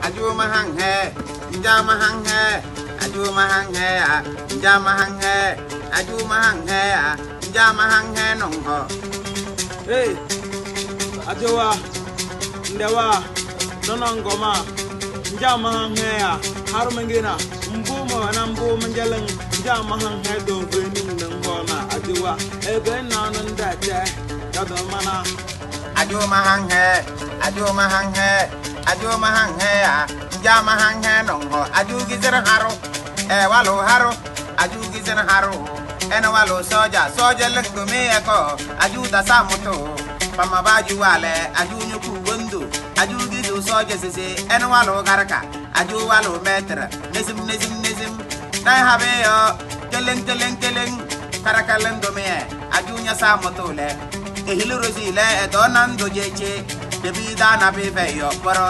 aju mahang hai ja mahang hai aju mahang hai ja mahang hai aju mahang hai ja mahang hai nong ho Hey, ajowa, ndewa, nonongoma, njama hangea, harumengena, mbumo na mbumo njeleng, njama hangea do vening nangona, ajowa, ebe na nandate, kadomana. aju mahang hai aju mahang hai ja mahang hai nong ho aju gizer haro walo haro aju gizer haro ena walo soja lengume eko aju ta samoto pama baju wale aju nyuku wondo aju gizo soja sese ena walo garaka aju walo metra nezim dai habe yo teleng karaka lengume aju nya samoto le ehilo rosile e donando jeche debi dana be yo poro